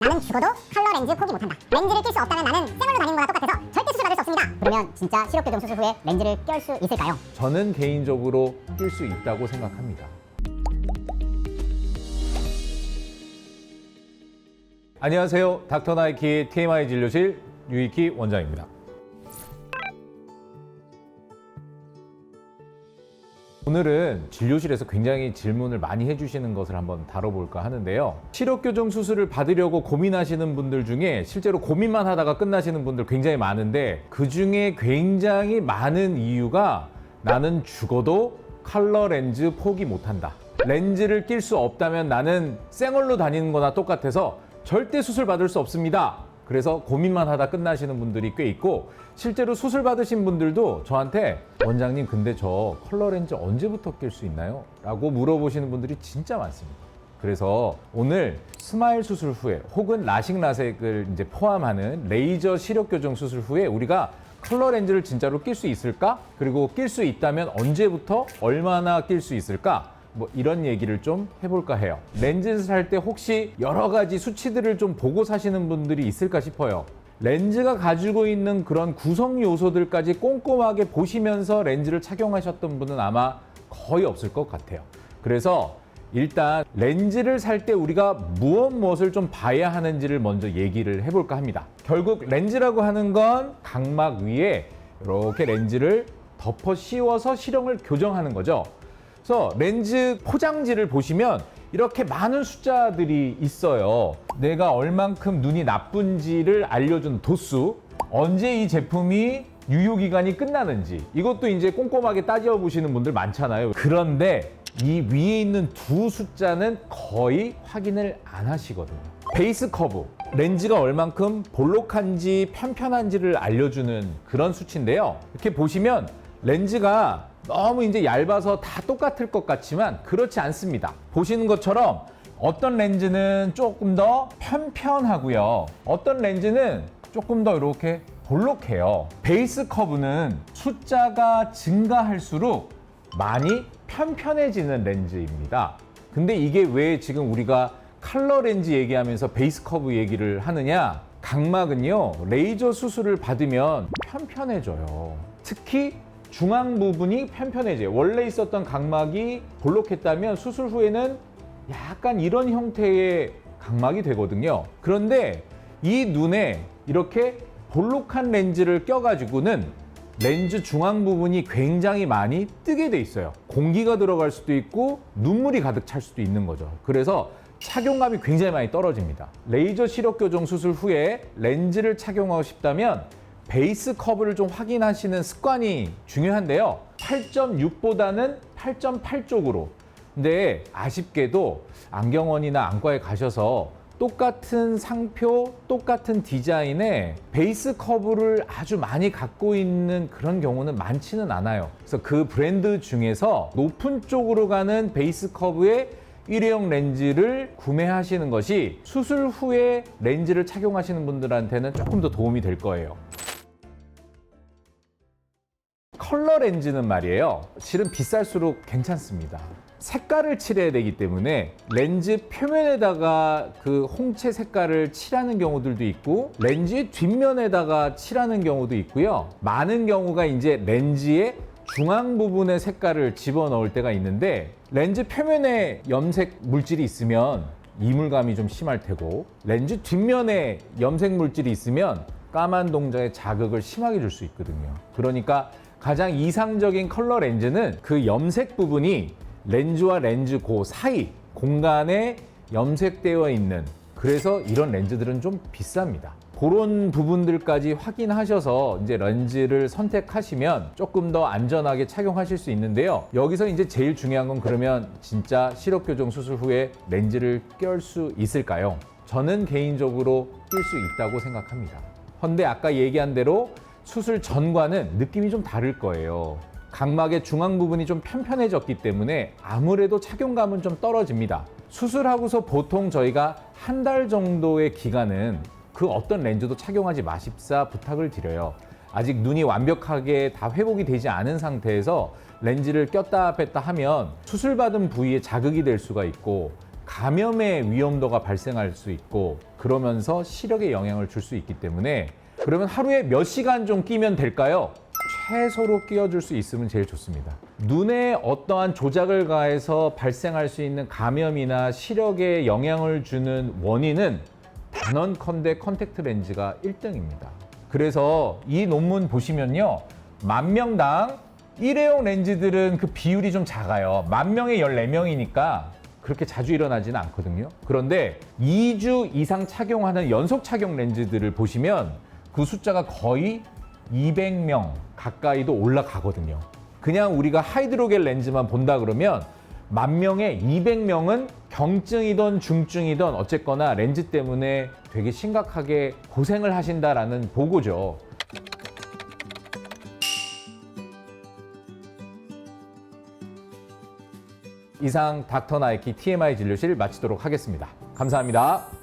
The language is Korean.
나는 죽어도 컬러 렌즈 포기 못한다. 렌즈를 낄 수 없다면 나는 쌩얼로 다니는 거나 똑같아서 절대 수술 받을 수 없습니다. 그러면 진짜 시력 교정 수술 후에 렌즈를 낄 수 있을까요? 저는 개인적으로 낄 수 있다고 생각합니다. 안녕하세요. 닥터 나이키 TMI 진료실 유익희 원장입니다. 오늘은 진료실에서 굉장히 질문을 많이 해주시는 것을 한번 다뤄볼까 하는데요. 시력교정 수술을 받으려고 고민하시는 분들 중에 실제로 고민만 하다가 끝나시는 분들 굉장히 많은데, 그 중에 굉장히 많은 이유가 나는 죽어도 컬러 렌즈 포기 못한다. 렌즈를 낄 수 없다면 나는 쌩얼로 다니는 거나 똑같아서 절대 수술 받을 수 없습니다. 그래서 고민만 하다 끝나시는 분들이 꽤 있고, 실제로 수술 받으신 분들도 저한테 원장님 근데 저 컬러 렌즈 언제부터 낄 수 있나요? 라고 물어보시는 분들이 진짜 많습니다. 그래서 오늘 스마일 수술 후에 혹은 라식 라섹을 이제 포함하는 레이저 시력 교정 수술 후에 우리가 컬러 렌즈를 진짜로 낄 수 있을까? 그리고 낄 수 있다면 언제부터 얼마나 낄 수 있을까? 뭐 이런 얘기를 좀 해볼까 해요. 렌즈를 살 때 혹시 여러 가지 수치들을 좀 보고 사시는 분들이 있을까 싶어요. 렌즈가 가지고 있는 그런 구성 요소들까지 꼼꼼하게 보시면서 렌즈를 착용하셨던 분은 아마 거의 없을 것 같아요. 그래서 일단 렌즈를 살 때 우리가 무엇을 좀 봐야 하는지를 먼저 얘기를 해볼까 합니다. 결국 렌즈라고 하는 건 각막 위에 이렇게 렌즈를 덮어 씌워서 시력을 교정하는 거죠. 그래서 렌즈 포장지를 보시면 이렇게 많은 숫자들이 있어요. 내가 얼만큼 눈이 나쁜지를 알려준 도수, 언제 이 제품이 유효기간이 끝나는지, 이것도 이제 꼼꼼하게 따져보시는 분들 많잖아요. 그런데 이 위에 있는 두 숫자는 거의 확인을 안 하시거든요. 베이스 커브, 렌즈가 얼만큼 볼록한지 편편한지를 알려주는 그런 수치인데요. 이렇게 보시면 렌즈가 너무 이제 얇아서 다 똑같을 것 같지만 그렇지 않습니다. 보시는 것처럼 어떤 렌즈는 조금 더 편편하고요. 어떤 렌즈는 조금 더 이렇게 볼록해요. 베이스 커브는 숫자가 증가할수록 많이 편편해지는 렌즈입니다. 근데 이게 왜 지금 우리가 컬러 렌즈 얘기하면서 베이스 커브 얘기를 하느냐? 각막은요, 레이저 수술을 받으면 편편해져요. 특히 중앙 부분이 편편해져요. 원래 있었던 각막이 볼록했다면 수술 후에는 약간 이런 형태의 각막이 되거든요. 그런데 이 눈에 이렇게 볼록한 렌즈를 껴가지고는 렌즈 중앙 부분이 굉장히 많이 뜨게 돼 있어요. 공기가 들어갈 수도 있고 눈물이 가득 찰 수도 있는 거죠. 그래서 착용감이 굉장히 많이 떨어집니다. 레이저 시력 교정 수술 후에 렌즈를 착용하고 싶다면 베이스 커브를 좀 확인하시는 습관이 중요한데요. 8.6보다는 8.8 쪽으로. 근데 아쉽게도 안경원이나 안과에 가셔서 똑같은 상표, 똑같은 디자인의 베이스 커브를 아주 많이 갖고 있는 그런 경우는 많지는 않아요. 그래서 그 브랜드 중에서 높은 쪽으로 가는 베이스 커브의 일회용 렌즈를 구매하시는 것이 수술 후에 렌즈를 착용하시는 분들한테는 조금 더 도움이 될 거예요. 컬러 렌즈는 말이에요, 실은 비쌀수록 괜찮습니다. 색깔을 칠해야 되기 때문에 렌즈 표면에다가 그 홍채 색깔을 칠하는 경우들도 있고 렌즈 뒷면에다가 칠하는 경우도 있고요. 많은 경우가 이제 렌즈의 중앙 부분의 색깔을 집어넣을 때가 있는데, 렌즈 표면에 염색 물질이 있으면 이물감이 좀 심할 테고, 렌즈 뒷면에 염색 물질이 있으면 까만 동자에 자극을 심하게 줄 수 있거든요. 그러니까 가장 이상적인 컬러 렌즈는 그 염색 부분이 렌즈와 렌즈 그 사이 공간에 염색되어 있는, 그래서 이런 렌즈들은 좀 비쌉니다. 그런 부분들까지 확인하셔서 이제 렌즈를 선택하시면 조금 더 안전하게 착용하실 수 있는데요. 여기서 이제 제일 중요한 건, 그러면 진짜 시력 교정 수술 후에 렌즈를 낄 수 있을까요? 저는 개인적으로 낄 수 있다고 생각합니다. 그런데 아까 얘기한 대로 수술 전과는 느낌이 좀 다를 거예요. 각막의 중앙 부분이 좀 편편해졌기 때문에 아무래도 착용감은 좀 떨어집니다. 수술하고서 보통 저희가 한 달 정도의 기간은 그 어떤 렌즈도 착용하지 마십사 부탁을 드려요. 아직 눈이 완벽하게 다 회복이 되지 않은 상태에서 렌즈를 꼈다 뺐다 하면 수술받은 부위에 자극이 될 수가 있고 감염의 위험도가 발생할 수 있고, 그러면서 시력에 영향을 줄 수 있기 때문에 그러면 하루에 몇 시간 좀 끼면 될까요? 최소로 끼워줄 수 있으면 제일 좋습니다. 눈에 어떠한 조작을 가해서 발생할 수 있는 감염이나 시력에 영향을 주는 원인은 단언컨대 컨택트 렌즈가 1등입니다. 그래서 이 논문 보시면요. 10,000명당 일회용 렌즈들은 그 비율이 좀 작아요. 10,000명에 14명이니까 그렇게 자주 일어나지는 않거든요. 그런데 2주 이상 착용하는 연속 착용 렌즈들을 보시면 그 숫자가 거의 200명 가까이도 올라가거든요. 그냥 우리가 하이드로겔 렌즈만 본다 그러면 10,000명에 200명은 경증이든 중증이든 어쨌거나 렌즈 때문에 되게 심각하게 고생을 하신다라는 보고죠. 이상 닥터 나이키 TMI 진료실 마치도록 하겠습니다. 감사합니다.